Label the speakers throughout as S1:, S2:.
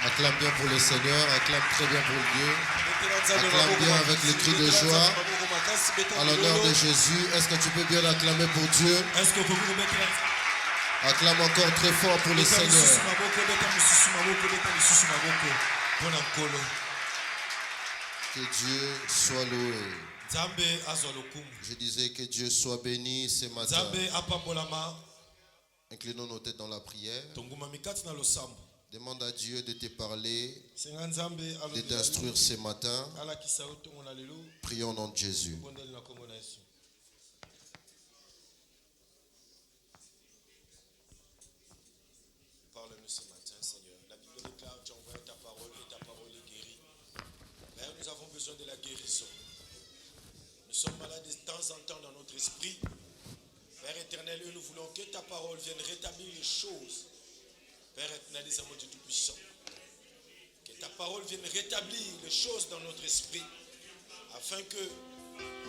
S1: Acclame bien pour le Seigneur, acclame très bien pour Dieu. Acclame bien avec le cri de joie. À l'honneur de Jésus, est-ce que tu peux bien acclamer pour Dieu? Acclame encore très fort pour le Seigneur. Que Dieu soit loué. Je disais que Dieu soit béni ce matin. Inclinons nos têtes dans la prière. Demande à Dieu de te parler, de t'instruire ce matin. Prions au nom de Jésus.
S2: Parle-nous ce matin, Seigneur. La Bible déclare, tu as envoyé ta parole et ta parole est guérie. Père, nous avons besoin de la guérison. Nous sommes malades de temps en temps dans notre esprit. Père éternel, nous voulons que ta parole vienne rétablir les choses. Père éternel, des amours du Tout-Puissant. Que ta parole vienne rétablir les choses dans notre esprit. Afin que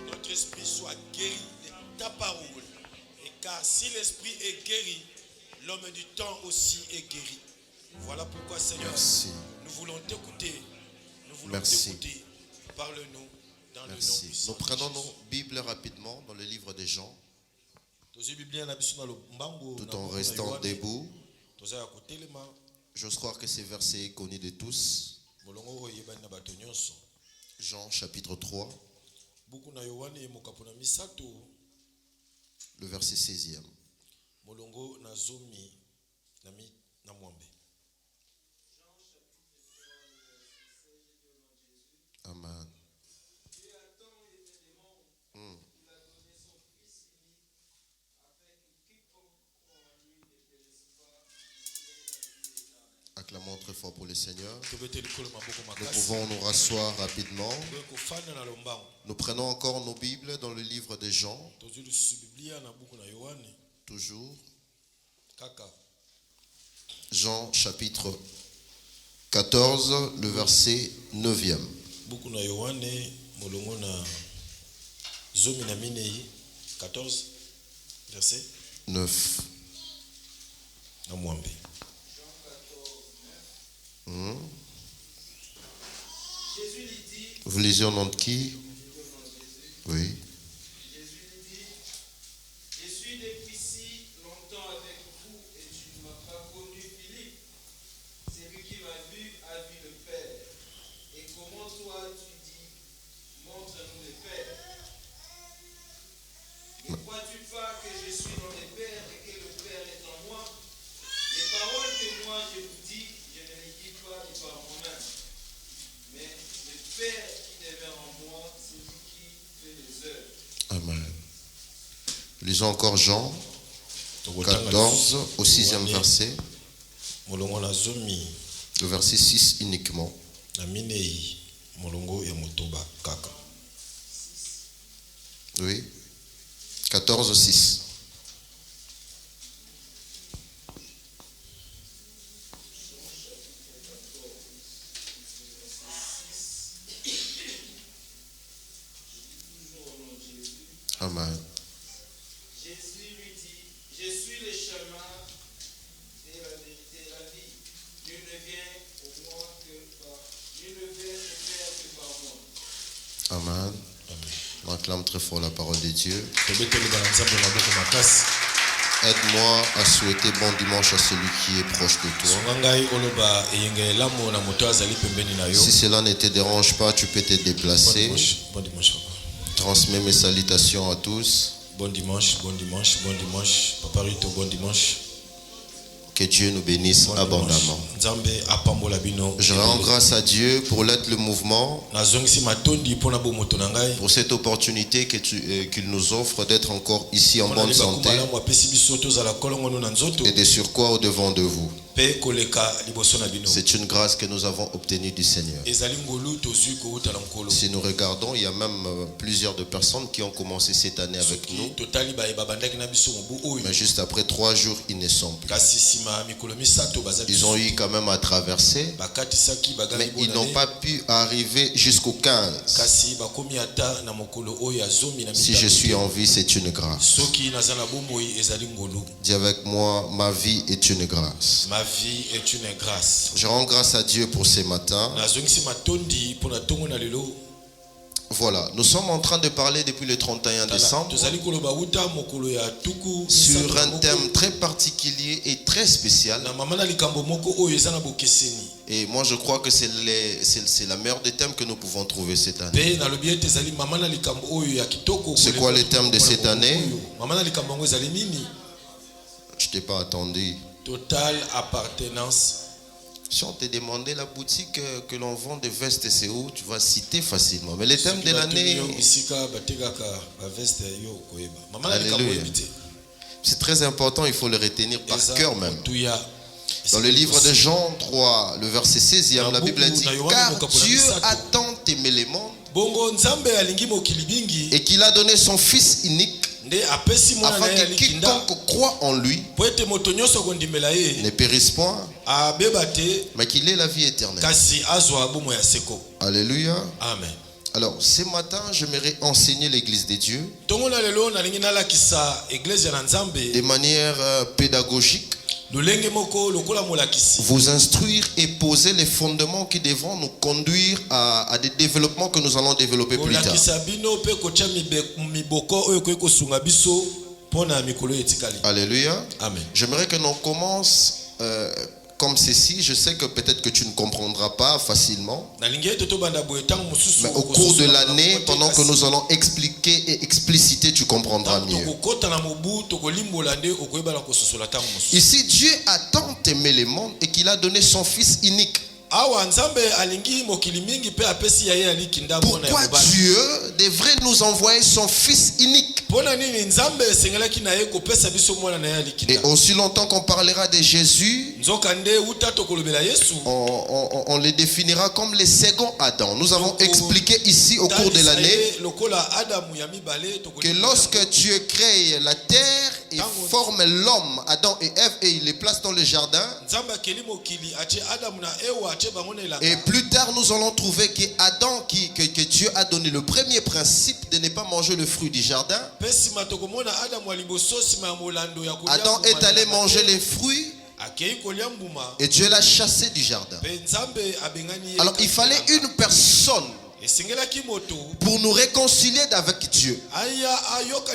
S2: notre esprit soit guéri de ta parole. Et car si l'esprit est guéri, l'homme du temps aussi est guéri. Voilà pourquoi, Seigneur,
S1: merci.
S2: Nous voulons t'écouter. Nous voulons
S1: merci.
S2: t'écouter. Parle-nous dans le nom
S1: puissant.
S2: puissant.
S1: Nous prenons nos Bibles rapidement dans le livre de Jean. Tout en restant debout. J'ose croire que ce verset est connu de tous. Jean chapitre 3. Le verset 16e. Amen. Acclamons très fort pour le Seigneur. Nous pouvons nous rasseoir rapidement. Nous prenons encore nos Bibles dans le livre de Jean. Toujours. Jean chapitre 14, le verset 9e.
S2: 14, verset
S1: 9.
S3: Jésus lui dit,
S1: Vous lisez au nom de qui? Oui.
S3: Jésus lui dit, je suis depuis si longtemps avec vous et tu ne m'as pas connu, Philippe. Celui qui m'a vu a vu le Père. Et comment toi tu dis, montre-nous le Père? Ne crois-tu pas que je suis dans le Père et que le Père est en moi? Les paroles que moi je vous dis, je ne les dis pas de par moi-même. Mais le Père qui demeure en moi, c'est lui qui fait les œuvres.
S1: Amen. Lisons encore Jean 14 au 6e verset. Le verset 6 uniquement. Oui. 14, 6. Amen.
S3: Jésus lui dit, je suis le chemin et la vérité et la vie. Dieu ne vient au Père que par moi.
S1: Amen. On acclame très fort la parole de Dieu. Aide-moi à souhaiter bon dimanche à celui qui est proche de toi. Si cela ne te dérange pas, tu peux te déplacer. Transmets mes salutations à tous.
S2: Bon dimanche, bon dimanche, bon dimanche. Papa Rito, bon dimanche.
S1: Que Dieu nous bénisse abondamment. Je rends grâce à Dieu pour l'aide le mouvement, pour cette opportunité qu'il nous offre d'être encore ici en bonne santé et de surcroît au devant de vous. C'est une grâce que nous avons obtenue du Seigneur. Si nous regardons, il y a même plusieurs de personnes qui ont commencé cette année avec nous. Mais juste après 3 jours, ils ne sont plus. Ils ont eu quand même à traverser, mais ils n'ont pas pu arriver jusqu'au 15. Si je suis en vie, c'est une grâce. Dis avec moi, ma vie est une grâce.
S2: La vie est une grâce.
S1: Je rends grâce à Dieu pour ces matins. Voilà, nous sommes en train de parler depuis le 31 décembre sur un thème très particulier et très spécial. Et moi je crois que c'est la meilleure des thèmes que nous pouvons trouver cette année. C'est quoi le thème de cette année? Je t'ai pas attendu.
S2: Totale appartenance.
S1: Si on te demandait la boutique que l'on vend des vestes, c'est où, tu vas citer facilement. Mais le thème de l'année, c'est très important, il faut le retenir par cœur même. Dans le livre de Jean 3, le verset 16e, la Bible dit: car Dieu a tant aimé le monde et qu'il a donné son Fils unique, afin que quiconque croit en lui ne périsse point, mais qu'il ait la vie éternelle. Alléluia.
S2: Amen.
S1: Alors, ce matin, j'aimerais enseigner l'Église de Dieu de manière pédagogique, vous instruire et poser les fondements qui devront nous conduire à des développements que nous allons développer plus tard. Alléluia.
S2: Amen.
S1: J'aimerais que l'on commence comme ceci. Je sais que peut-être que tu ne comprendras pas facilement, mais au cours de l'année, pendant que nous allons expliquer et expliciter, tu comprendras mieux. Ici, Dieu a tant aimé le monde et qu'il a donné son Fils unique. Pourquoi Dieu devrait nous envoyer son Fils unique? Et aussi longtemps qu'on parlera de Jésus, on les définira comme les seconds Adam. Nous avons expliqué ici au cours de l'année que lorsque Dieu crée la terre et forme l'homme, Adam et Ève, et il les place dans le jardin, et plus tard nous allons trouver que Adam, que Dieu a donné le premier principe de ne pas manger le fruit du jardin. Adam est allé manger les fruits et Dieu l'a chassé du jardin. Alors il fallait une personne pour nous réconcilier avec Dieu,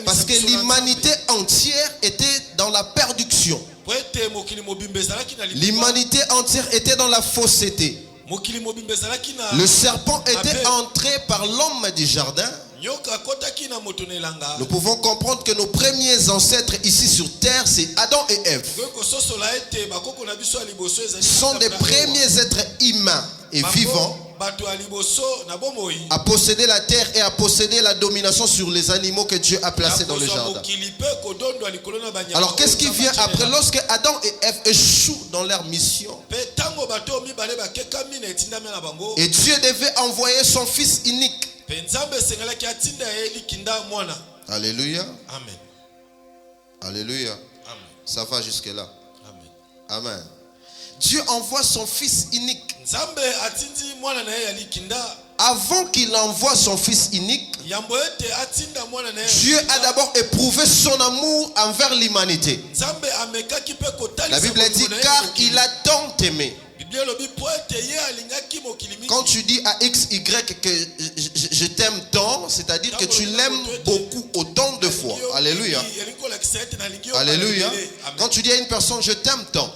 S1: parce que l'humanité entière était dans la perdition. L'humanité entière était dans la fausseté. Le serpent était entré par l'homme du jardin. Nous pouvons comprendre que nos premiers ancêtres ici sur terre, c'est Adam et Ève. Ce sont des premiers êtres humains et vivants à posséder la terre et à posséder la domination sur les animaux que Dieu a placés dans le jardin. Alors qu'est-ce qui vient après? Lorsque Adam et Ève échouent dans leur mission, et Dieu devait envoyer son Fils unique. Alléluia.
S2: Amen.
S1: Alléluia.
S2: Amen.
S1: Ça va jusque là.
S2: Amen.
S1: Amen. Dieu envoie son Fils unique. Avant qu'il envoie son Fils unique, Dieu a d'abord éprouvé son amour envers l'humanité. La Bible dit: car il a tant aimé. Quand tu dis à X, Y que je t'aime tant, c'est-à-dire que tu l'aimes beaucoup, autant de fois. Alléluia. Alléluia. Quand tu dis à une personne je t'aime tant,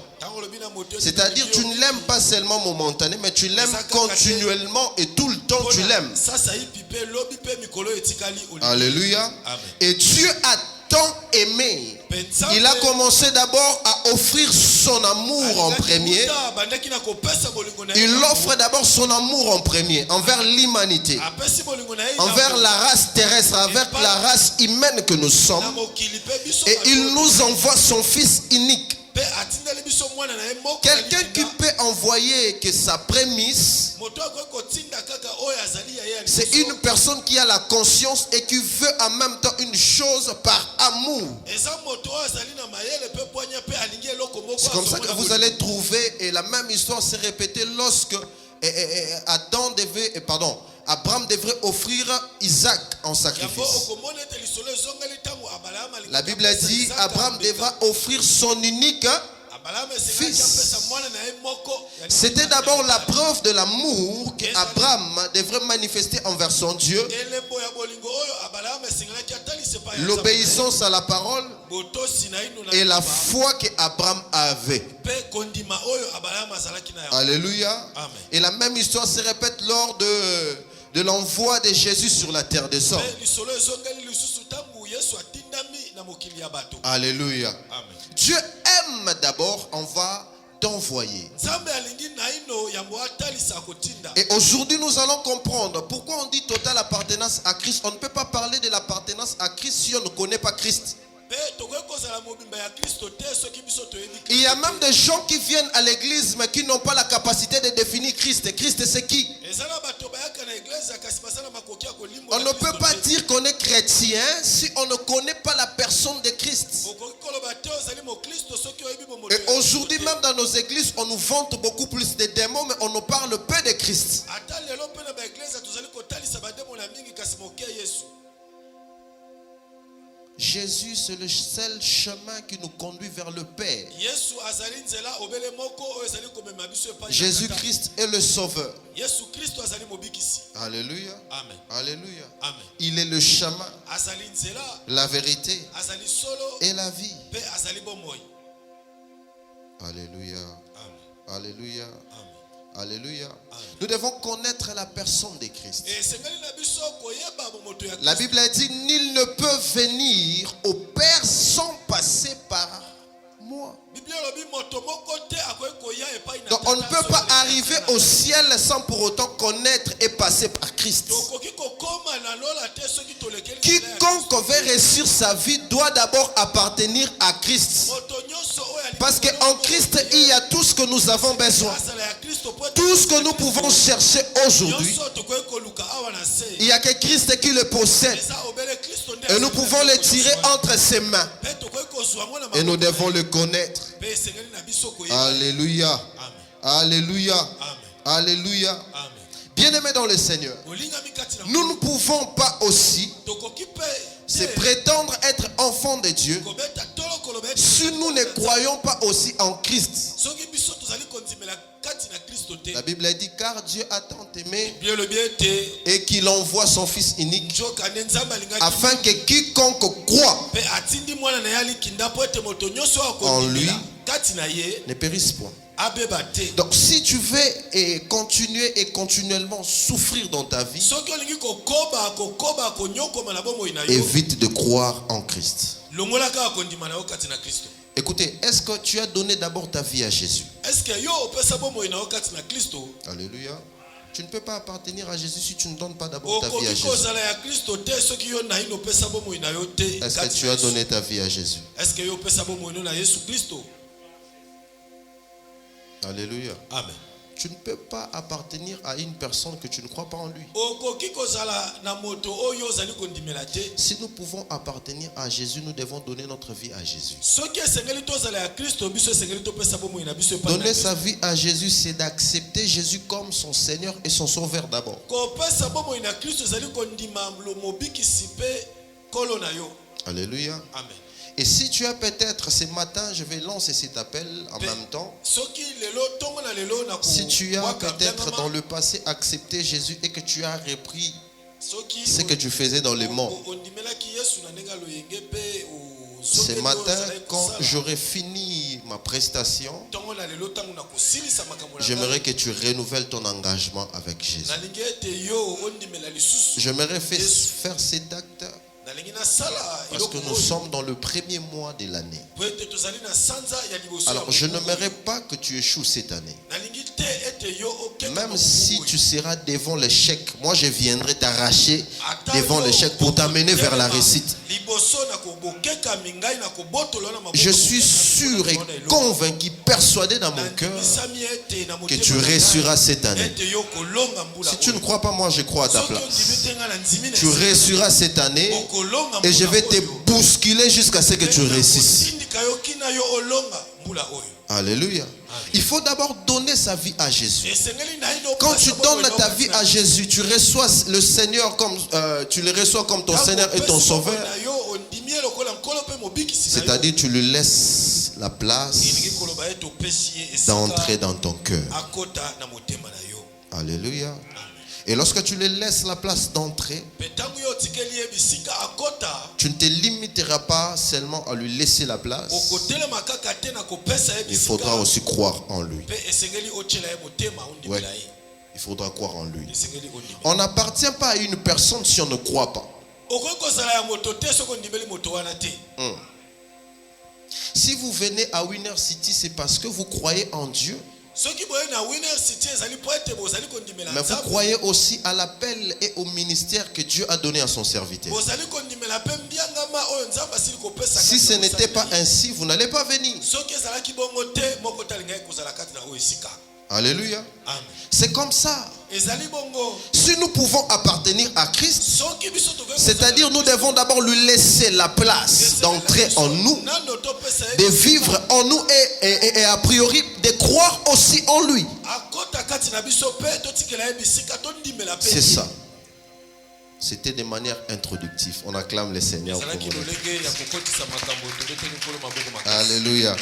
S1: c'est-à-dire tu ne l'aimes pas seulement momentanément, mais tu l'aimes continuellement et tout le temps tu l'aimes. Alléluia. Et Dieu a tant aimé. Il a commencé d'abord à offrir son amour en premier. Il offre d'abord son amour en premier envers l'humanité, envers la race terrestre, envers la race humaine que nous sommes. Et il nous envoie son Fils unique. Quelqu'un qui peut envoyer que sa prémisse, c'est une personne qui a la conscience et qui veut en même temps une chose par amour. C'est comme ça que vous allez trouver, et la même histoire s'est répétée lorsque Abraham devrait offrir Isaac en sacrifice. La Bible dit Abraham devra offrir son unique fils. C'était d'abord la preuve de l'amour qu'Abraham devrait manifester envers son Dieu. L'obéissance à la parole et la foi qu'Abraham avait. Alléluia. Et la même histoire se répète lors de l'envoi de Jésus sur la terre des hommes. Alléluia.
S2: Amen.
S1: Dieu aime d'abord, on va t'envoyer. Et aujourd'hui, nous allons comprendre pourquoi on dit totale appartenance à Christ. On ne peut pas parler de l'appartenance à Christ si on ne connaît pas Christ. Il y a même des gens qui viennent à l'église mais qui n'ont pas la capacité de définir Christ. Christ, c'est qui? On ne peut pas dire qu'on est chrétien si on ne connaît pas la personne de Christ. Et aujourd'hui, même dans nos églises, on nous vante beaucoup plus de démons, mais on nous parle peu de Christ. Jésus, c'est le seul chemin qui nous conduit vers le Père. Jésus-Christ est le Sauveur. Alléluia.
S2: Amen.
S1: Alléluia.
S2: Amen.
S1: Il est le chemin, la vérité et la vie. Alléluia. Alléluia. Alléluia. Nous devons connaître la personne de Christ. La Bible a dit, nul ne peut venir au Père sans passer par moi. Donc on ne peut pas arriver au ciel sans pour autant connaître et passer par Christ. Quiconque veut réussir sa vie doit d'abord appartenir à Christ. Parce qu'en Christ, il y a tout ce que nous avons besoin. Tout ce que nous pouvons chercher aujourd'hui, il n'y a que Christ qui le possède. Et nous pouvons le tirer entre ses mains. Et nous devons le connaître. Alléluia. Alléluia. Alléluia. Bien-aimés dans le Seigneur, nous ne pouvons pas aussi se prétendre être enfants de Dieu si nous ne croyons pas aussi en Christ. La Bible a dit, car Dieu a tant aimé et qu'il envoie son Fils unique afin que quiconque croit en lui ne périsse point. Donc si tu veux continuer et continuellement souffrir dans ta vie, évite de croire en Christ. Écoutez, est-ce que tu as donné d'abord ta vie à Jésus? Alléluia. Tu ne peux pas appartenir à Jésus si tu ne donnes pas d'abord ta vie à Jésus. Est-ce que tu as donné ta vie à Jésus? Alléluia.
S2: Amen.
S1: Tu ne peux pas appartenir à une personne que tu ne crois pas en lui. Si nous pouvons appartenir à Jésus, nous devons donner notre vie à Jésus. Donner sa vie à Jésus, c'est d'accepter Jésus comme son Seigneur et son Sauveur d'abord. Alléluia.
S2: Amen.
S1: Et si tu as peut-être ce matin, je vais lancer cet appel en même temps. Si tu as peut-être dans le passé accepté Jésus et que tu as repris ce que tu faisais dans le monde, ce matin, quand j'aurai fini ma prestation, j'aimerais que tu renouvelles ton engagement avec Jésus. J'aimerais faire cet acte parce que nous sommes dans le premier mois de l'année. Alors je n'aimerais pas que tu échoues cette année. Même si tu seras devant l'échec, moi je viendrai t'arracher devant l'échec pour t'amener vers la réussite. Je suis sûr et convaincu, persuadé dans mon cœur que tu réussiras cette année. Si tu ne crois pas, moi je crois à ta place. Tu réussiras cette année et je vais te bousculer jusqu'à ce que tu réussisses. Alléluia. Il faut d'abord donner sa vie à Jésus. Quand tu donnes ta vie à Jésus, tu reçois le Seigneur comme tu le reçois comme ton Seigneur et ton Sauveur. C'est-à-dire tu le laisses la place d'entrer dans ton cœur. Alléluia. Et lorsque tu les laisses la place d'entrer, tu ne te limiteras pas seulement à lui laisser la place. Il faudra aussi croire en lui. Ouais, il faudra croire en lui. On n'appartient pas à une personne si on ne croit pas. Si vous venez à Winner City, c'est parce que vous croyez en Dieu. Mais vous croyez aussi à l'appel et au ministère que Dieu a donné à son serviteur. Si ce n'était pas ainsi, vous n'allez pas venir. Alléluia. C'est comme ça. Si nous pouvons appartenir à Christ, c'est-à-dire nous devons d'abord lui laisser la place d'entrer en nous, de vivre en nous et a priori de croire aussi en lui. C'est ça. C'était de manière introductive. On acclame le Seigneur pour nous. Alléluia.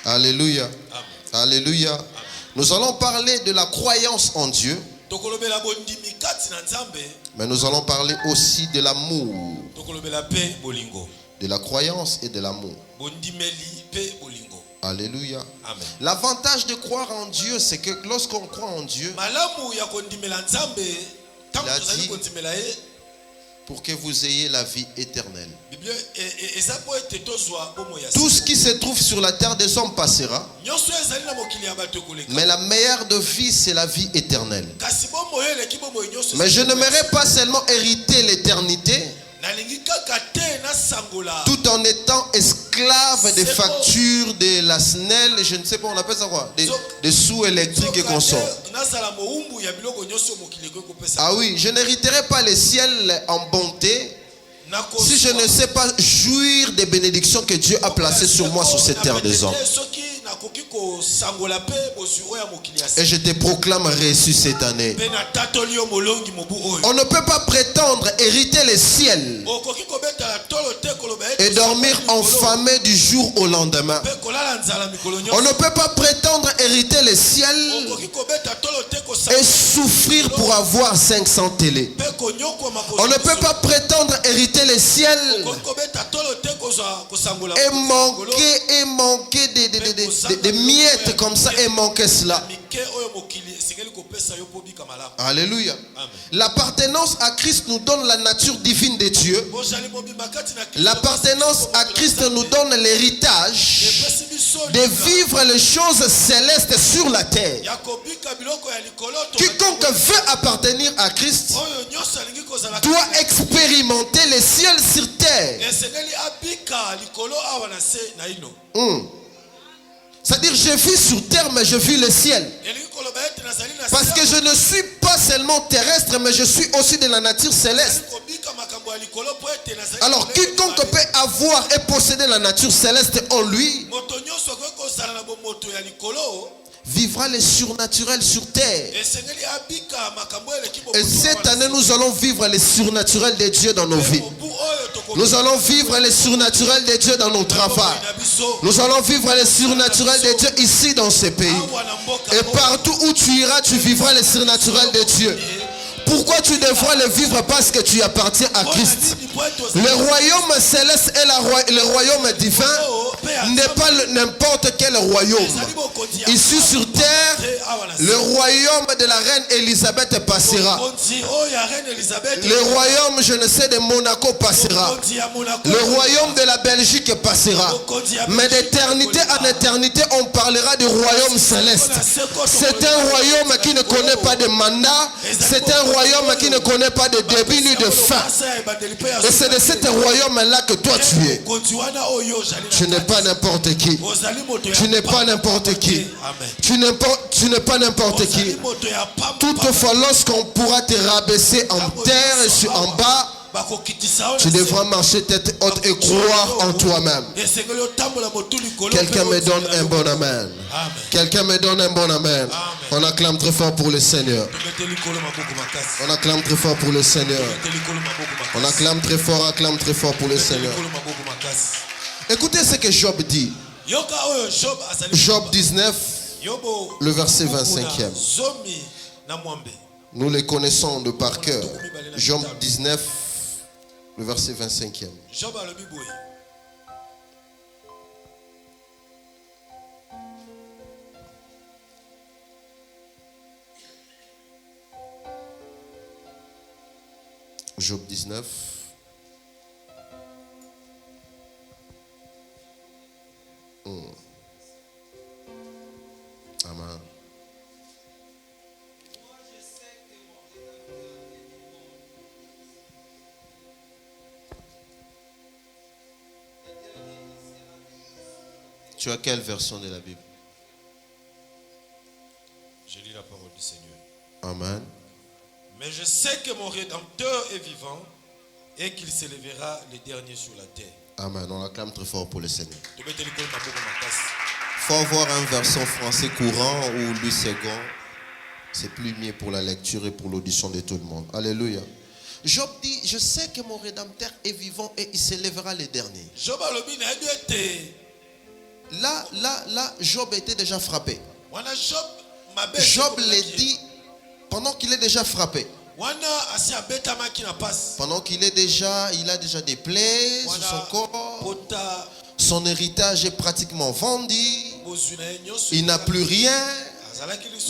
S1: Alléluia. Alléluia. Nous allons parler de la croyance en Dieu, mais nous allons parler aussi de l'amour, de la croyance et de l'amour. Alléluia. L'avantage de croire en Dieu, c'est que lorsqu'on croit en Dieu, il a dit pour que vous ayez la vie éternelle. Tout ce qui se trouve sur la terre des hommes passera, mais la meilleure de vie, c'est la vie éternelle. Mais je n'aimerais pas seulement hériter l'éternité, tout en étant esclave des factures de la SNEL, je ne sais pas, on appelle ça quoi, des sous électriques et consorts. Ah oui, je n'hériterai pas le ciel en bonté si je ne sais pas jouir des bénédictions que Dieu a placées sur moi sur cette terre des hommes. Et je te proclame reçu cette année. On ne peut pas prétendre hériter le ciel et dormir enfamé du jour au lendemain. On ne peut pas prétendre hériter le ciel et souffrir pour avoir 500 télés. On ne peut pas prétendre hériter le ciel et manquer des miettes comme ça et manquer cela. Alléluia. L'appartenance à Christ nous donne la nature divine de Dieu. L'appartenance à Christ nous donne l'héritage de vivre les choses célestes sur la terre. Quiconque veut appartenir à Christ doit expérimenter les cieux sur terre. C'est-à-dire, je vis sur terre, mais je vis le ciel. Parce que je ne suis pas seulement terrestre, mais je suis aussi de la nature céleste. Alors, quiconque peut avoir et posséder la nature céleste en lui vivra les surnaturels sur terre. Et cette année, nous allons vivre les surnaturels de Dieu dans nos vies. Nous allons vivre les surnaturels de Dieu dans nos travaux. Nous allons vivre les surnaturels de Dieu ici dans ce pays. Et partout où tu iras, tu vivras les surnaturels de Dieu. Pourquoi tu devras le vivre? Parce que tu appartiens à Christ. Le royaume céleste et le royaume divin n'est pas n'importe quel royaume. Ici sur terre, le royaume de la reine Élisabeth passera. Le royaume, je ne sais, de Monaco passera. Le royaume de la Belgique passera. Mais d'éternité en éternité, on parlera du royaume céleste. C'est un royaume qui ne connaît pas de mandat. C'est un royaume qui ne connaît pas de début ni de fin. Et c'est de ce royaume-là que toi tu es. Tu n'es pas n'importe qui. Tu n'es pas n'importe qui. Tu n'es pas n'importe qui. Toutefois, lorsqu'on pourra te rabaisser en terre et en bas, tu devras marcher tête haute et croire en toi-même. Quelqu'un me donne un bon amen. Quelqu'un me donne un bon amen. On acclame très fort pour le Seigneur. On acclame très fort pour le Seigneur. On acclame très fort pour le Seigneur. Écoutez ce que Job dit. Job 19, le verset 25e. Nous les connaissons de par cœur. Job 19, le verset 25e. Job 19. Amen. Tu as quelle version de la Bible?
S2: Je lis la parole du Seigneur.
S1: Amen.
S2: Mais je sais que mon Rédempteur est vivant et qu'il s'élèvera le dernier sur la terre.
S1: Amen. On acclame très fort pour le Seigneur.
S2: Il
S1: faut avoir un version français courant ou lui second. C'est plus mieux pour la lecture et pour l'audition de tout le monde. Alléluia. Job dit, je sais que mon Rédempteur est vivant et il s'élèvera le dernier. Là, Job était déjà frappé. Job l'a dit pendant qu'il est déjà frappé. Pendant qu'il est déjà, il a déjà des plaies sur son corps. Son héritage est pratiquement vendu. Il n'a plus rien.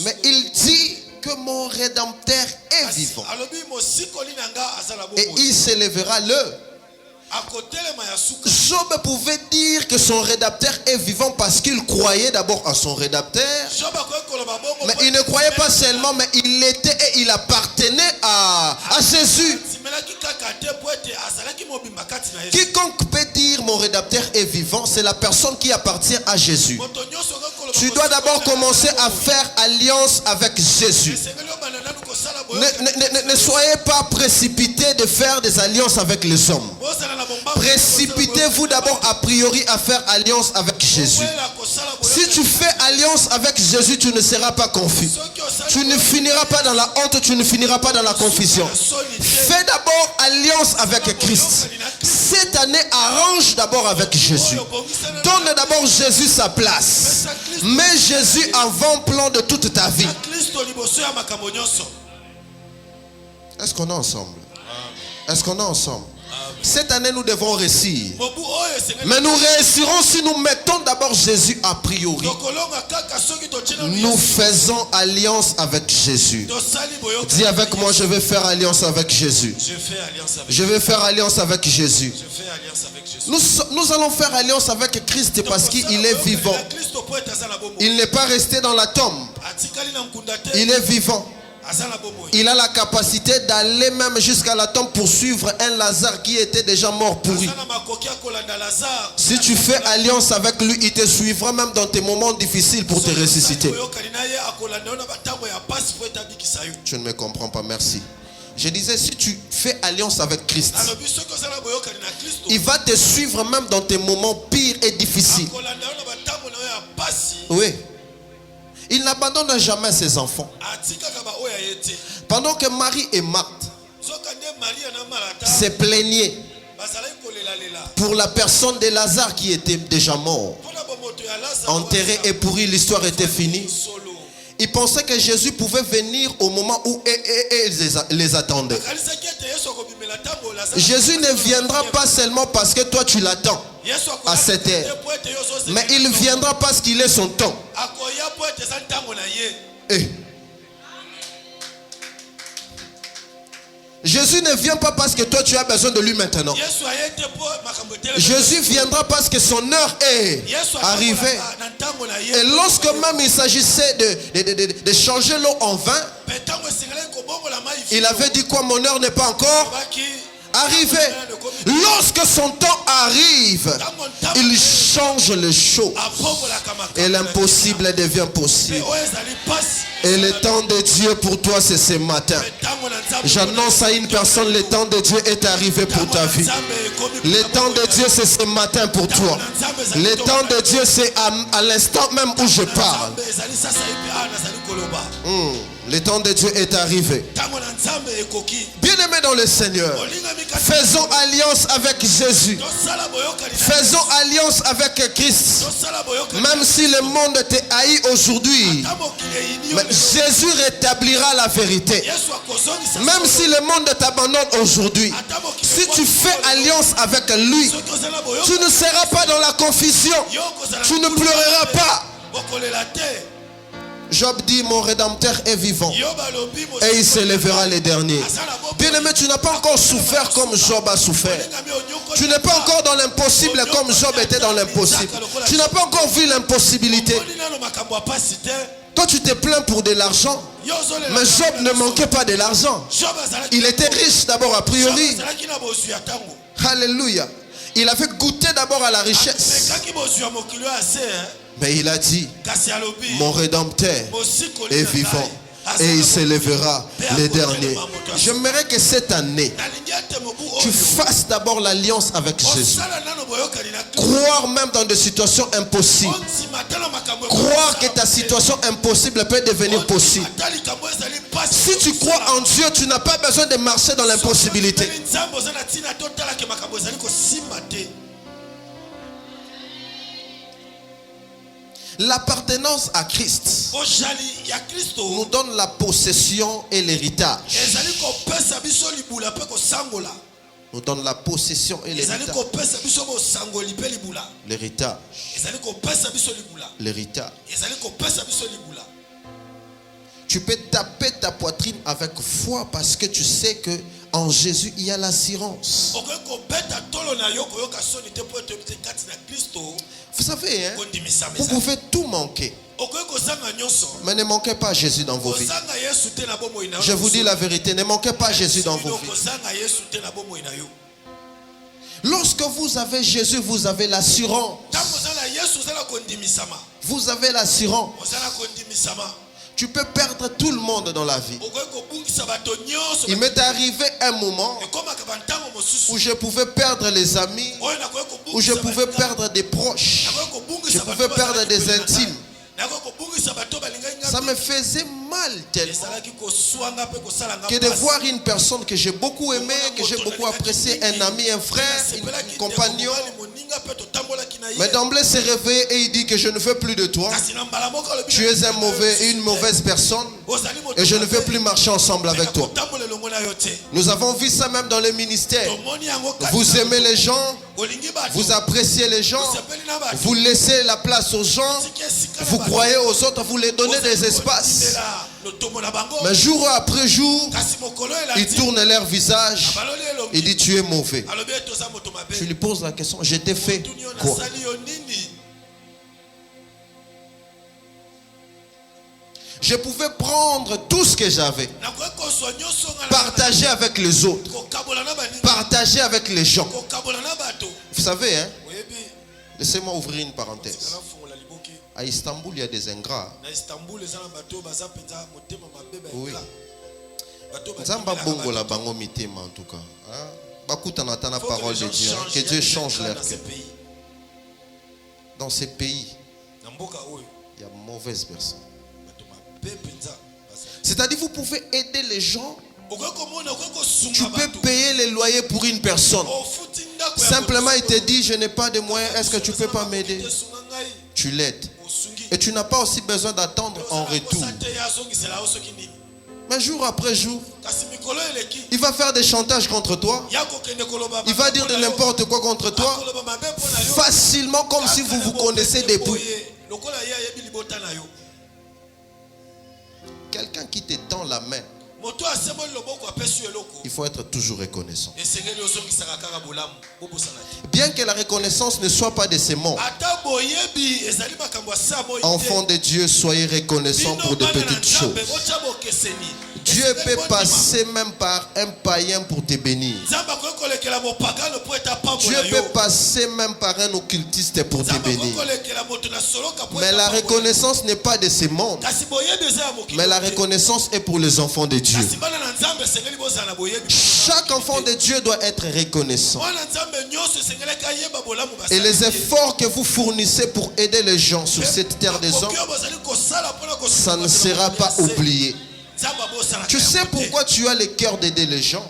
S1: Mais il dit que mon Rédempteur est vivant. Et il s'élèvera le. Job pouvait dire que son Rédempteur est vivant parce qu'il croyait d'abord à son Rédempteur. Mais il ne croyait pas seulement, mais il était et il appartenait à Jésus. Quiconque peut dire mon Rédempteur est vivant, c'est la personne qui appartient à Jésus. Tu dois d'abord commencer à faire alliance avec Jésus. Ne soyez pas précipités de faire des alliances avec les hommes. Précipitez-vous d'abord a priori à faire alliance avec Jésus. Si tu fais alliance avec Jésus, tu ne seras pas confus. Tu ne finiras pas dans la honte, tu ne finiras pas dans la confusion. Fais d'abord alliance avec Christ. Cette année, arrange d'abord avec Jésus. Donne d'abord Jésus sa place. Mets Jésus avant-plan de toute ta vie. Est-ce qu'on est ensemble? Est-ce qu'on est ensemble? Cette année, nous devons réussir. Mais nous réussirons si nous mettons d'abord Jésus a priori. Nous faisons alliance avec Jésus. Dis avec moi, je vais faire alliance avec Jésus. Je vais faire alliance avec Jésus. Nous allons faire alliance avec Christ parce qu'il est vivant. Il n'est pas resté dans la tombe. Il est vivant. Il a la capacité d'aller même jusqu'à la tombe pour suivre un Lazare qui était déjà mort pourri. Si tu fais alliance avec lui, il te suivra même dans tes moments difficiles pour te ressusciter. Tu ne me comprends pas, merci. Je disais, si tu fais alliance avec Christ, il va te suivre même dans tes moments pires et difficiles. Oui. Il n'abandonne jamais ses enfants. Pendant que Marie et Marthe se plaignaient pour la personne de Lazare qui était déjà mort, enterré et pourri, l'histoire était finie. Ils pensaient que Jésus pouvait venir au moment où ils les attendaient. Jésus ne viendra pas seulement parce que toi tu l'attends à cette heure, mais il viendra parce qu'il est son temps. Jésus ne vient pas parce que toi tu as besoin de lui maintenant. Jésus viendra parce que son heure est arrivée. Et lorsque même il s'agissait de changer l'eau en vin, il avait dit quoi? Mon heure n'est pas encore arrivée. Lorsque son temps arrive, il change le chaud et l'impossible devient possible. Et le temps de Dieu pour toi, c'est ce matin. J'annonce à une personne, le temps de Dieu est arrivé pour ta vie. Le temps de Dieu, c'est ce matin pour toi. Le temps de Dieu, c'est à l'instant même où je parle. Le temps de Dieu est arrivé. Bien-aimés dans le Seigneur, faisons alliance avec Jésus. Faisons alliance avec Christ. Même si le monde te haït aujourd'hui, Jésus rétablira la vérité. Même si le monde t'abandonne aujourd'hui, si tu fais alliance avec lui, tu ne seras pas dans la confusion. Tu ne pleureras pas. Job dit, mon Rédempteur est vivant et il se lèvera les derniers. Bien-aimé, tu n'as pas encore souffert comme Job a souffert. Tu n'es pas encore dans l'impossible comme Job était dans l'impossible. Tu n'as pas encore vu l'impossibilité. Toi, tu te plains pour de l'argent. Mais Job ne manquait pas de l'argent. Il était riche d'abord a priori. Alléluia. Il avait goûté d'abord à la richesse. Mais il a dit, mon Rédempteur est vivant et il s'élèvera les derniers. J'aimerais que cette année, tu fasses d'abord l'alliance avec Jésus. Croire même dans des situations impossibles. Croire que ta situation impossible peut devenir possible. Si tu crois en Dieu, tu n'as pas besoin de marcher dans l'impossibilité. L'appartenance à Christ nous donne la possession et l'héritage. Nous donne la possession et l'héritage. L'héritage. L'héritage. Tu peux taper ta poitrine avec foi parce que tu sais que en Jésus il y a l'assurance. Vous savez, hein, vous pouvez tout manquer, mais ne manquez pas Jésus dans vos vies. Je vous dis la vérité, ne manquez pas Jésus dans vos vies. Lorsque vous avez Jésus, vous avez l'assurance. Vous avez l'assurance. Tu peux perdre tout le monde dans la vie. Il m'est arrivé un moment où je pouvais perdre les amis, où je pouvais perdre des proches, je pouvais perdre des intimes. Ça me faisait mal tellement que de voir une personne que j'ai beaucoup aimée, que j'ai beaucoup appréciée, un ami, un frère, un compagnon. Mais d'emblée s'est réveillé et il dit que je ne veux plus de toi. Tu es une mauvaise personne et je ne veux plus marcher ensemble avec toi. Nous avons vu ça même dans le ministère. Vous aimez les gens, vous appréciez les gens, vous laissez la place aux gens, vous croyez aux autres, vous les donnez des espaces. Mais jour après jour, ils tournent leur visage. Il dit tu es mauvais. Tu lui poses la question, je t'ai fait quoi? Je pouvais prendre tout ce que j'avais, partager avec les autres, partager avec les gens. Vous savez, hein? Laissez-moi ouvrir une parenthèse. À Istanbul, il y a des ingrats. Oui. En tout cas. La parole de Dieu. Que Dieu change leur cœur. Dans ces pays, il y a de mauvaises personnes. C'est-à-dire, vous pouvez aider les gens. Tu peux payer les loyers pour une personne. Simplement, il te dit, je n'ai pas de moyens, est-ce que tu ne peux pas m'aider? Tu l'aides. Et tu n'as pas aussi besoin d'attendre en retour. Mais jour après jour, il va faire des chantages contre toi. Il va dire de n'importe quoi contre toi. Facilement, comme si vous vous connaissez depuis. Quelqu'un qui te tend la main Il faut être toujours reconnaissant. Bien que la reconnaissance ne soit pas de ces mots, enfants de Dieu, soyez reconnaissants pour de petites choses. Dieu peut passer même par un païen pour te bénir. Dieu peut passer même par un occultiste pour te bénir. Mais la reconnaissance n'est pas de ce monde. Mais la reconnaissance est pour les enfants de Dieu. Chaque enfant de Dieu doit être reconnaissant. Et les efforts que vous fournissez pour aider les gens sur cette terre des hommes, ça ne sera pas oublié. Tu sais pourquoi tu as le cœur d'aider les gens?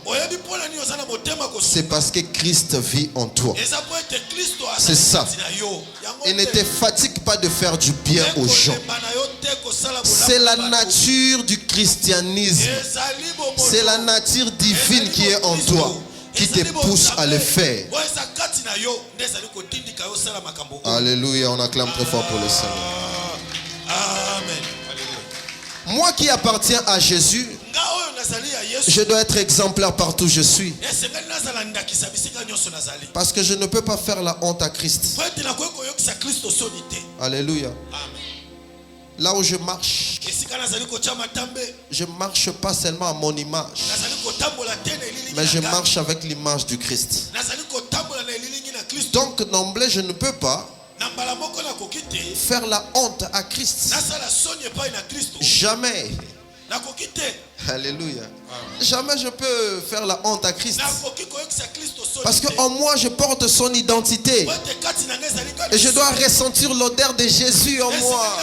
S1: C'est parce que Christ vit en toi. C'est ça. Et ne te fatigue pas de faire du bien aux gens. C'est la nature du christianisme. C'est la nature divine qui est en toi, qui te pousse à le faire. Alléluia, on acclame très fort pour le Seigneur.
S2: Amen.
S1: Moi qui appartiens à Jésus, je dois être exemplaire partout où je suis. Parce que je ne peux pas faire la honte à Christ. Alléluia. Là où je marche, je ne marche pas seulement à mon image, mais je marche avec l'image du Christ. Donc d'emblée, je ne peux pas faire la honte à Christ. Jamais. Alléluia. Jamais je peux faire la honte à Christ. Parce qu'en moi, je porte son identité. Et je dois ressentir l'odeur de Jésus en moi.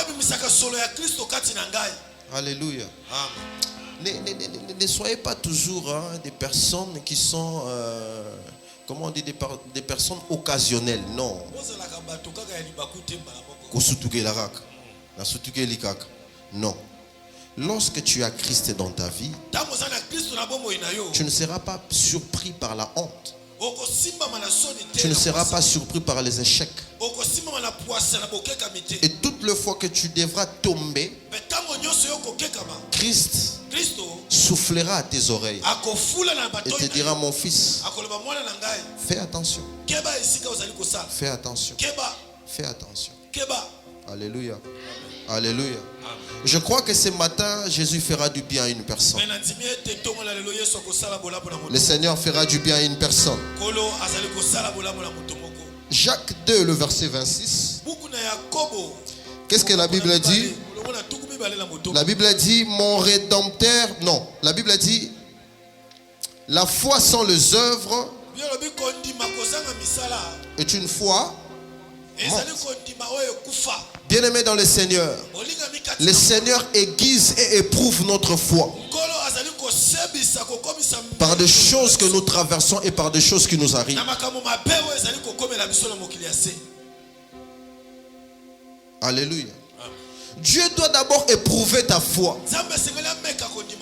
S1: Alléluia. Ne soyez pas toujours des personnes qui sont... comment on dit, des personnes occasionnelles. Non. Non. Lorsque tu as Christ dans ta vie, tu ne seras pas surpris par la honte. Tu ne seras pas surpris par les échecs. Et toutes les fois que tu devras tomber, Christ soufflera à tes oreilles et te dira: mon fils, fais attention. Fais attention. Fais attention. Alléluia. Alléluia. Je crois que ce matin, Jésus fera du bien à une personne. Le Seigneur fera du bien à une personne. Jacques 2, le verset 26. Qu'est-ce que la Bible dit? La Bible dit: mon Rédempteur. Non, la Bible dit: la foi sans les œuvres est une foi morte. Bien-aimé dans le Seigneur, le Seigneur aiguise et éprouve notre foi par des choses que nous traversons et par des choses qui nous arrivent. Alléluia. Dieu doit d'abord éprouver ta foi.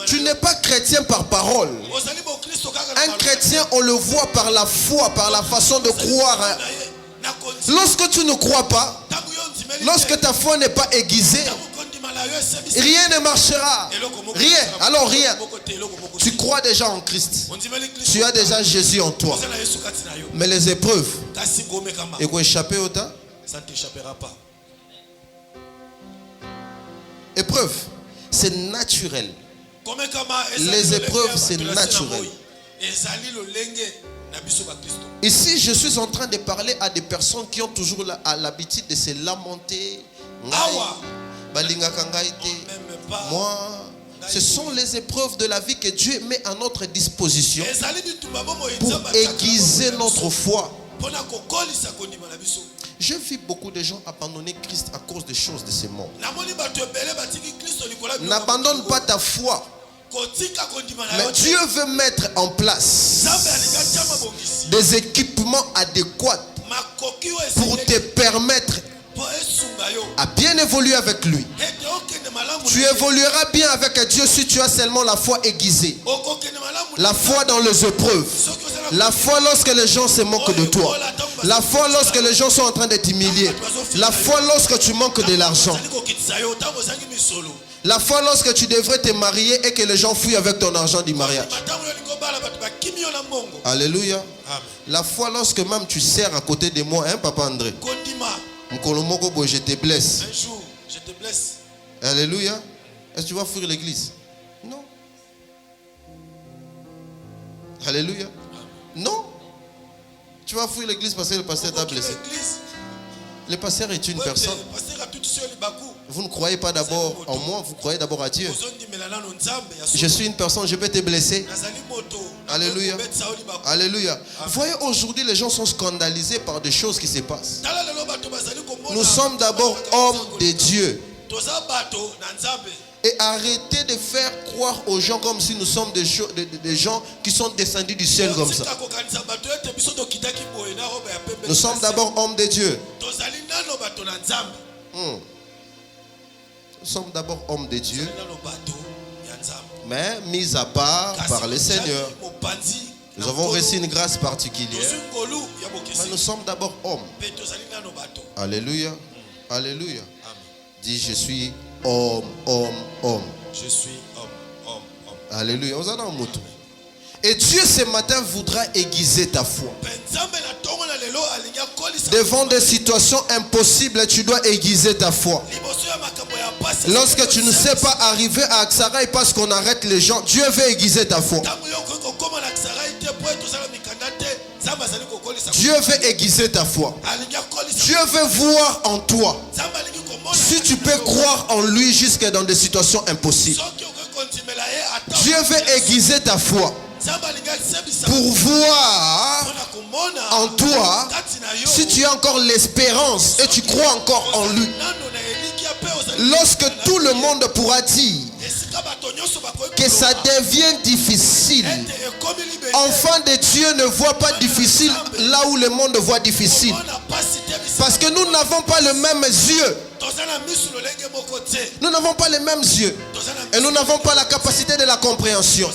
S1: Tu n'es pas chrétien par parole. Un chrétien, on le voit par la foi, par la façon de croire. Lorsque tu ne crois pas, lorsque ta foi n'est pas aiguisée, rien ne marchera. Rien. Alors rien. Tu crois déjà en Christ. Tu as déjà Jésus en toi. Mais les épreuves, et vous échappez au temps?
S2: Ça ne t'échappera pas.
S1: Épreuve, c'est naturel. Les épreuves, c'est naturel. Ici, je suis en train de parler à des personnes qui ont toujours l'habitude de se lamenter. Moi, ce sont les épreuves de la vie que Dieu met à notre disposition pour aiguiser notre foi. J'ai vu beaucoup de gens abandonner Christ à cause des choses de ce monde. N'abandonne pas ta foi. Mais Dieu veut mettre en place des équipements adéquats pour te permettre à bien évoluer avec lui. Tu évolueras bien avec Dieu si tu as seulement la foi aiguisée. La foi dans les épreuves. La foi lorsque les gens se moquent de toi. La foi lorsque les gens sont en train de t'humilier. La foi lorsque tu manques de l'argent. La fois lorsque tu devrais te marier et que les gens fuient avec ton argent du mariage. Alléluia.
S2: Amen.
S1: La fois lorsque même tu sers à côté de moi, hein, Papa André. Je te blesse.
S2: Un jour, je te blesse.
S1: Alléluia. Est-ce que tu vas fuir l'église? Non. Alléluia. Non. Tu vas fuir l'église parce que le pasteur t'a blessé. Le pasteur est une personne. Vous ne croyez pas d'abord en moi, vous croyez d'abord à Dieu. Je suis une personne, je peux te blesser. Alléluia. Alléluia. Voyez, aujourd'hui, les gens sont scandalisés par des choses qui se passent. Nous sommes d'abord hommes de Dieu. Et arrêtez de faire croire aux gens comme si nous sommes des gens qui sont descendus du ciel comme ça. Nous sommes d'abord hommes de Dieu. Nous sommes d'abord hommes de Dieu. Mais mis à part par le Seigneur. Nous avons reçu une grâce particulière. Mais nous sommes d'abord hommes. Alléluia. Alléluia. Dis, je suis homme, homme, homme.
S2: Je suis homme, homme, homme.
S1: Alléluia. Et Dieu ce matin voudra aiguiser ta foi. Devant des situations impossibles, tu dois aiguiser ta foi. Lorsque tu ne sais pas arriver à Aksaray parce qu'on arrête les gens, Dieu veut aiguiser ta foi. Dieu veut aiguiser ta foi. Dieu veut voir en toi. Si tu peux croire en lui jusque dans des situations impossibles. Dieu veut aiguiser ta foi. Pour voir en toi si tu as encore l'espérance et tu crois encore en lui. Lorsque tout le monde pourra dire que ça devient difficile, enfant de Dieu ne voit pas difficile là où le monde voit difficile. Parce que nous n'avons pas le même yeux. Nous n'avons pas les mêmes yeux. Et nous n'avons pas la capacité de la compréhension.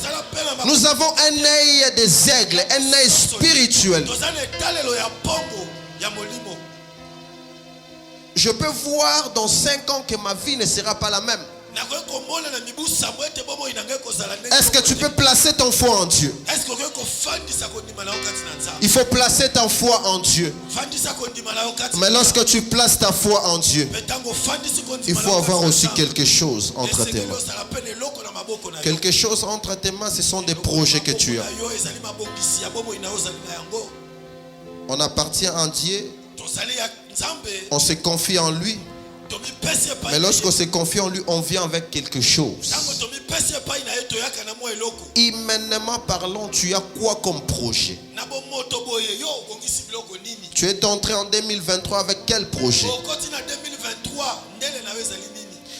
S1: Nous avons un œil des aigles, un œil spirituel. Je peux voir dans 5 ans que ma vie ne sera pas la même. Est-ce que tu peux placer ton foi en Dieu? Il faut placer ta foi en Dieu. Mais lorsque tu places ta foi en Dieu, il faut avoir aussi quelque chose entre tes mains. Quelque chose entre tes mains, ce sont des projets que tu as. On appartient à Dieu. On se confie en lui. Mais lorsqu'on se confie en lui, on vient avec quelque chose. Humainement parlant, tu as quoi comme projet? Tu es entré en 2023 avec quel projet?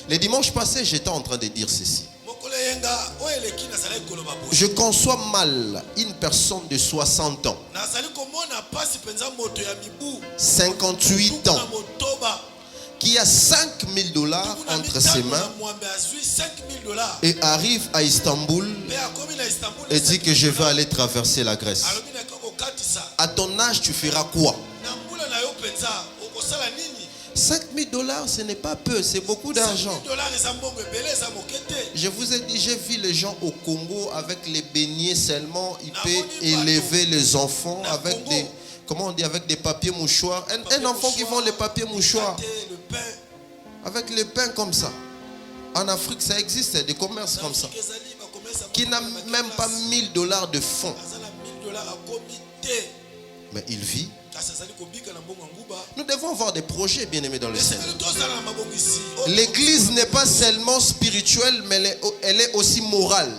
S1: Le dimanche passé, j'étais en train de dire ceci. Je conçois mal une personne de 60 ans, 58 ans, qui a $5,000 entre ses mains et arrive à Istanbul et dit que je vais aller traverser la Grèce. À ton âge, tu feras quoi? $5,000, ce n'est pas peu, c'est beaucoup d'argent. Je vous ai dit, j'ai vu les gens au Congo avec les beignets seulement. Ils peuvent élever les enfants avec des, comment on dit, avec des papiers mouchoirs. Un enfant qui vend les papiers mouchoirs avec les pains comme ça. En Afrique, ça existe, des commerces comme ça. Qui n'a même pas $1,000 de fonds. Mais il vit. Nous devons avoir des projets, bien-aimés dans le Seigneur. L'église n'est pas seulement spirituelle, mais elle est aussi morale.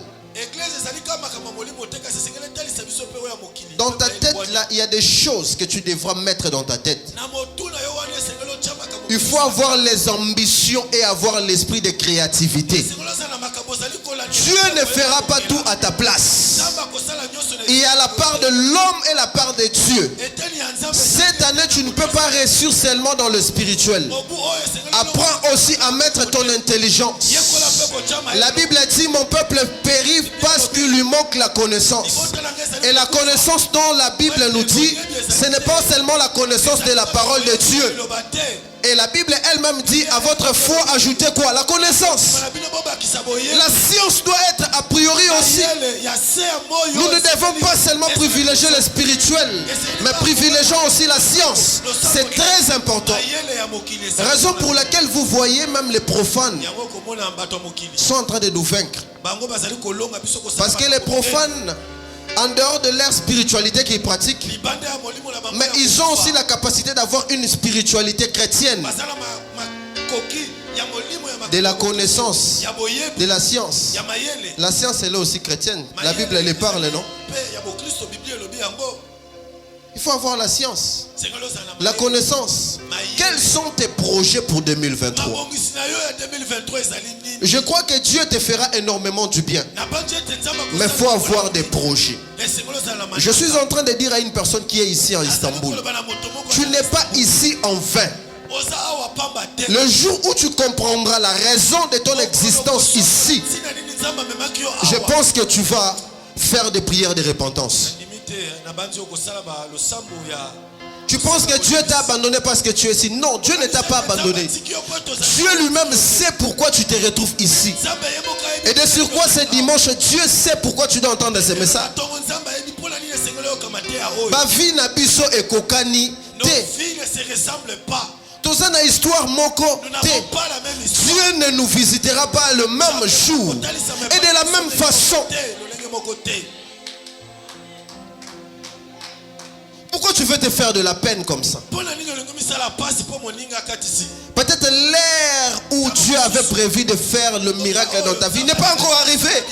S1: Dans ta tête, là, il y a des choses que tu devras mettre dans ta tête. Il faut avoir les ambitions et avoir l'esprit de créativité. Dieu ne fera pas tout à ta place. Il y a la part de l'homme et la part de Dieu. Cette année, tu ne peux pas réussir seulement dans le spirituel. Apprends aussi à mettre ton intelligence. La Bible dit, mon peuple périt parce qu'il lui manque la connaissance. Et la connaissance dont la Bible nous dit, ce n'est pas seulement la connaissance de la parole de Dieu. Et la Bible elle-même dit à votre foi ajoutez quoi? La connaissance. La science doit être a priori aussi. Nous ne devons pas seulement privilégier le spirituel, mais privilégions aussi la science. C'est très important. Raison pour laquelle vous voyez même les profanes sont en train de nous vaincre. Parce que les profanes, en dehors de leur spiritualité qu'ils pratiquent, mais ils ont aussi la capacité d'avoir une spiritualité chrétienne, de la connaissance, de la science. La science elle est aussi chrétienne. La Bible elle parle, non? Il faut avoir la science, la connaissance. Quels sont tes projets pour 2023? Je crois que Dieu te fera énormément du bien. Mais il faut avoir des projets. Je suis en train de dire à une personne qui est ici en Istanbul, tu n'es pas ici en vain. Le jour où tu comprendras la raison de ton existence ici, je pense que tu vas faire des prières de repentance. Tu penses que Dieu t'a abandonné parce que tu es ici. Non, Dieu ne t'a pas abandonné. Dieu lui-même sait pourquoi tu te retrouves ici. Et de sur quoi ce dimanche, Dieu sait pourquoi tu dois entendre ces messages. Ma vie n'a biso et kokani te. Dans une histoire moko te. Dieu ne nous visitera pas le même jour et de la même façon. Pourquoi tu veux te faire de la peine comme ça? Peut-être l'ère où Dieu avait prévu de faire le miracle dans ta vie n'est pas encore arrivé.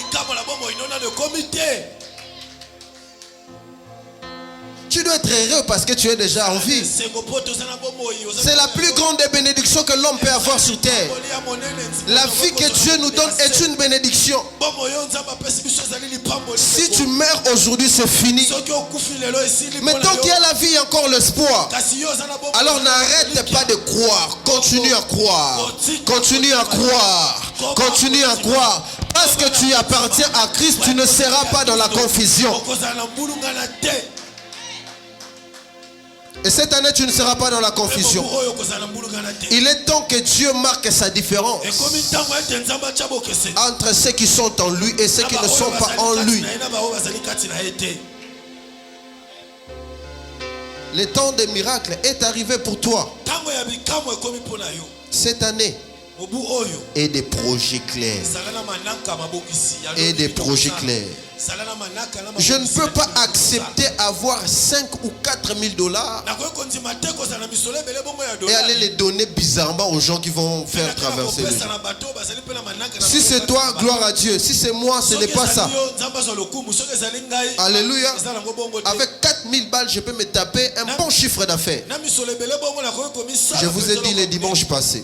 S1: Tu dois être heureux parce que tu es déjà en vie. C'est la plus grande des bénédictions que l'homme peut avoir sur terre. La vie que Dieu nous donne est une bénédiction. Si tu meurs aujourd'hui, c'est fini. Mais tant qu'il y a la vie, il y a encore l'espoir. Alors n'arrête pas de croire. Continue à croire. Continue à croire. Continue à croire. Parce que tu appartiens à Christ, tu ne seras pas dans la confusion. Et cette année, tu ne seras pas dans la confusion. Il est temps que Dieu marque sa différence entre ceux qui sont en lui et ceux qui ne sont pas en lui. Le temps des miracles est arrivé pour toi. Cette année. Et des projets clairs. Et des projets clairs. Je ne peux pas accepter avoir 5 ou 4 000 dollars et aller les donner bizarrement aux gens qui vont faire traverser les gens. Si c'est toi, gloire à Dieu. Si c'est moi, ce n'est pas ça. Alléluia. Avec 4 000 balles, je peux me taper un bon chiffre d'affaires. Je vous ai dit le dimanche passé.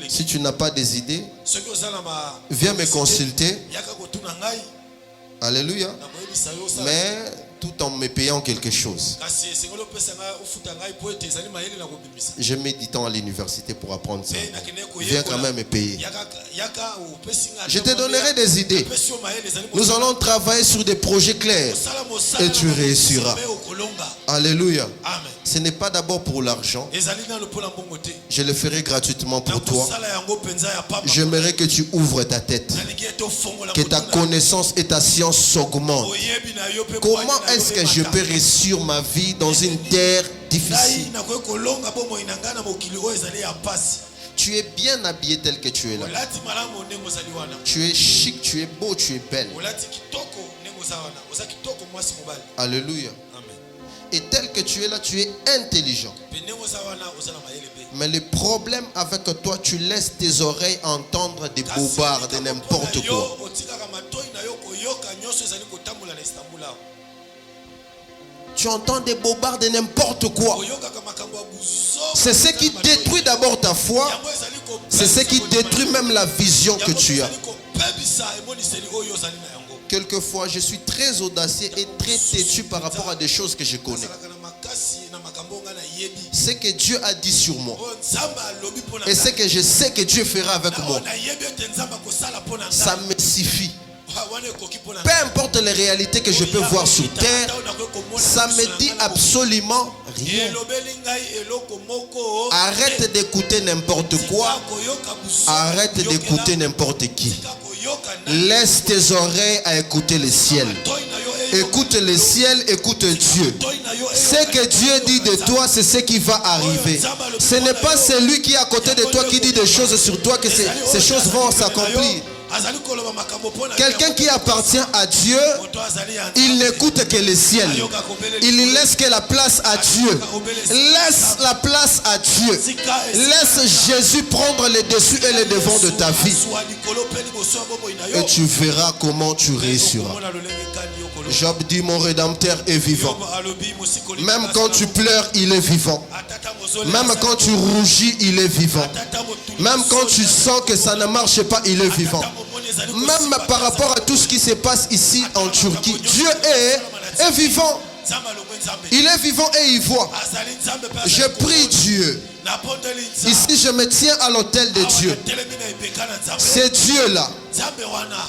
S1: Si tu n'as pas des idées, viens me consulter. Alléluia. Mais tout en me payant quelque chose. Je mets du temps à l'université pour apprendre ça. Viens quand même me payer. Je te donnerai des idées. Nous allons travailler sur des projets clairs et tu réussiras. Alléluia. Ce n'est pas d'abord pour l'argent. Je le ferai gratuitement pour toi. J'aimerais que tu ouvres ta tête. Que ta connaissance et ta science s'augmentent. Comment est-ce que je peux réussir ma vie dans une terre difficile? Tu es bien habillé tel que tu es là. Tu es chic, tu es beau, tu es belle. Alléluia. Et tel que tu es là, tu es intelligent. Mais le problème avec toi, tu laisses tes oreilles entendre des bobards de n'importe quoi. Tu entends des bobards de n'importe quoi. C'est ce qui détruit d'abord ta foi. C'est ce qui détruit même la vision que tu as. Quelquefois, je suis très audacieux et très têtu par rapport à des choses que je connais. Ce que Dieu a dit sur moi et ce que je sais que Dieu fera avec moi, ça me suffit. Peu importe les réalités que je peux voir sur terre, ça me dit absolument rien. Arrête d'écouter n'importe quoi. Arrête d'écouter n'importe qui. Laisse tes oreilles à écouter le ciel. Écoute le ciel, écoute Dieu. Ce que Dieu dit de toi, c'est ce qui va arriver. Ce n'est pas celui qui est à côté de toi qui dit des choses sur toi que ces choses vont s'accomplir. Quelqu'un qui appartient à Dieu, il n'écoute que le ciel. Il laisse que la place à Dieu. Laisse la place à Dieu. Laisse Jésus prendre le dessus et le devant de ta vie. Et tu verras comment tu réussiras. Job dit, mon Rédempteur est vivant. Même quand tu pleures, il est vivant. Même quand tu rougis, il est vivant. Même quand tu sens que ça ne marche pas, il est vivant. Même par rapport à tout ce qui se passe ici en Turquie, Dieu est vivant. Il est vivant et il voit. Je prie Dieu. Ici, je me tiens à l'autel de Dieu. C'est Dieu-là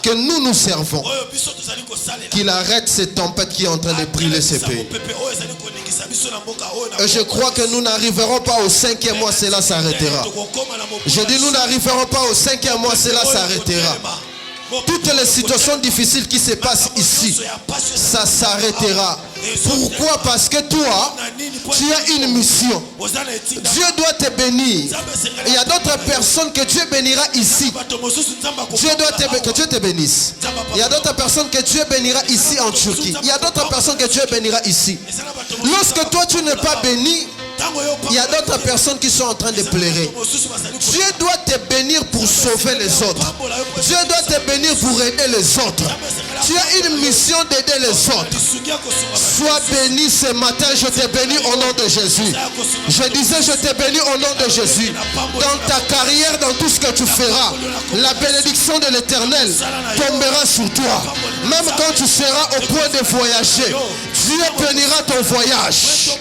S1: que nous servons. Qu'il arrête cette tempête qui est en train de brûler ce pays. Et je crois que nous n'arriverons pas au 5e mois, cela s'arrêtera. Je dis, nous n'arriverons pas au 5e mois, cela s'arrêtera. Toutes les situations difficiles qui se passent ici, ça s'arrêtera. Pourquoi? Parce que toi, tu as une mission. Dieu doit te bénir. Il y a d'autres personnes que Dieu bénira ici. Que Dieu te bénisse. Il y a d'autres personnes que Dieu bénira ici en Turquie. Il y a d'autres personnes que Dieu bénira ici. Lorsque toi tu n'es pas béni, il y a d'autres personnes qui sont en train de pleurer. Dieu doit te bénir pour sauver les autres. Dieu doit te bénir pour aider les autres. Tu as une mission d'aider les autres. Sois béni ce matin, je te bénis au nom de Jésus. Je disais, je te bénis au nom de Jésus. Dans ta carrière, dans tout ce que tu feras, la bénédiction de l'Éternel tombera sur toi. Même quand tu seras au point de voyager, Dieu bénira ton voyage.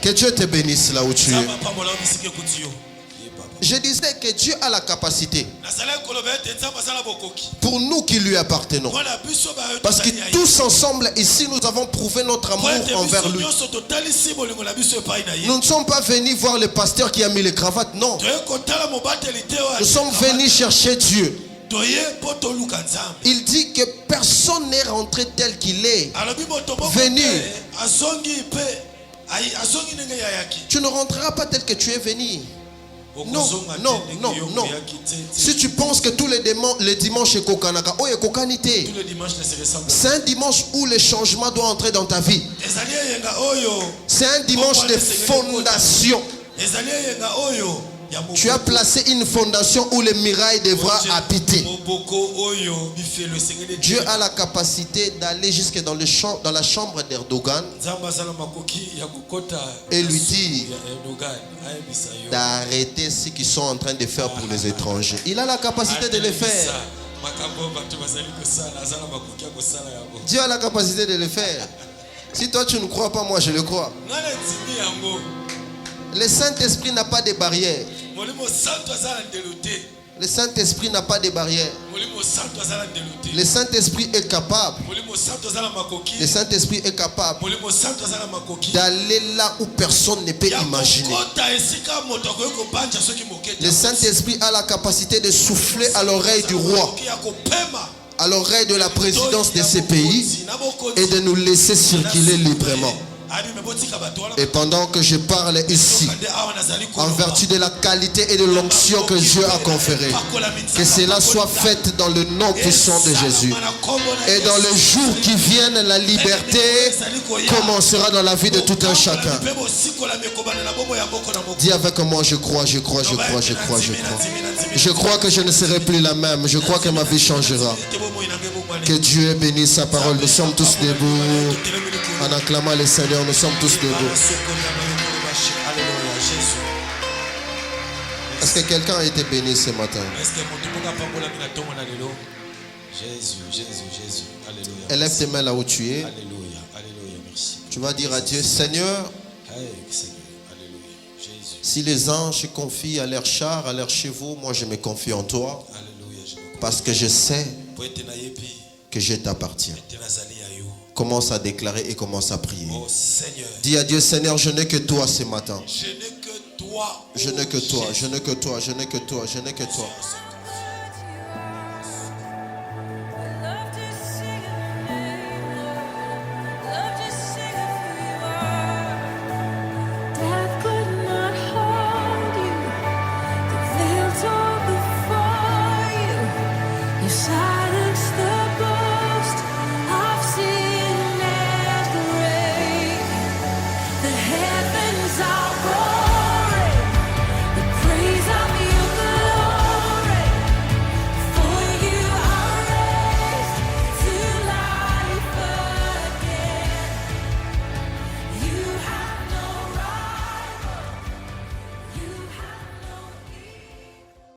S1: Que Dieu te bénisse là où tu es. Je disais que Dieu a la capacité pour nous qui lui appartenons. Parce que tous ensemble ici, nous avons prouvé notre amour envers lui. Nous ne sommes pas venus voir le pasteur qui a mis les cravates, non. Nous sommes venus chercher Dieu. Il dit que personne n'est rentré tel qu'il est venu. Tu ne rentreras pas tel que tu es venu. Non, non, non, non. Si tu penses que tous les dimanches est kokanaka, oh, kokanité. C'est un dimanche où le changement doit entrer dans ta vie. C'est un dimanche de fondation. Tu as placé une fondation où les murailles devra habiter. Dieu a la capacité d'aller jusque dans la chambre d'Erdogan et lui dire d'arrêter ce qu'ils sont en train de faire pour les étrangers. Il a la capacité de le faire. Dieu a la capacité de le faire. Si toi tu ne crois pas, moi je le crois. Le Saint-Esprit n'a pas de barrière. Le Saint-Esprit n'a pas de barrière. Le Saint-Esprit est capable. Le Saint-Esprit est capable d'aller là où personne ne peut imaginer. Le Saint-Esprit a la capacité de souffler à l'oreille du roi, à l'oreille de la présidence de ce pays et de nous laisser circuler librement. Et pendant que je parle ici, en vertu de la qualité et de l'onction que Dieu a conférée, que cela soit fait dans le nom puissant de Jésus. Et dans les jours qui viennent, la liberté commencera dans la vie de tout un chacun. Dis avec moi, je crois, je crois, je crois, je crois, je crois. Je crois que je ne serai plus la même. Je crois que ma vie changera. Que Dieu bénisse sa parole. Nous sommes tous debout. En acclamant le Seigneur, nous sommes tous debout. Est-ce que quelqu'un a été béni ce matin?
S2: Jésus, Jésus, Jésus. Alléluia.
S1: Élève tes mains là où tu es.
S2: Alléluia, alléluia, merci.
S1: Tu vas dire à Dieu, Seigneur,
S2: Seigneur, alléluia. Jésus.
S1: Si les anges se confient à leurs chars, à leurs chevaux, moi je me confie en toi.
S2: Alléluia,
S1: parce que je sais que je t'appartiens. Commence à déclarer et commence à prier.
S2: Oh Seigneur.
S1: Dis à Dieu, Seigneur, je n'ai que toi ce matin.
S2: Je n'ai que toi.
S1: Je n'ai que toi, je n'ai que toi, je n'ai que toi, je n'ai que toi.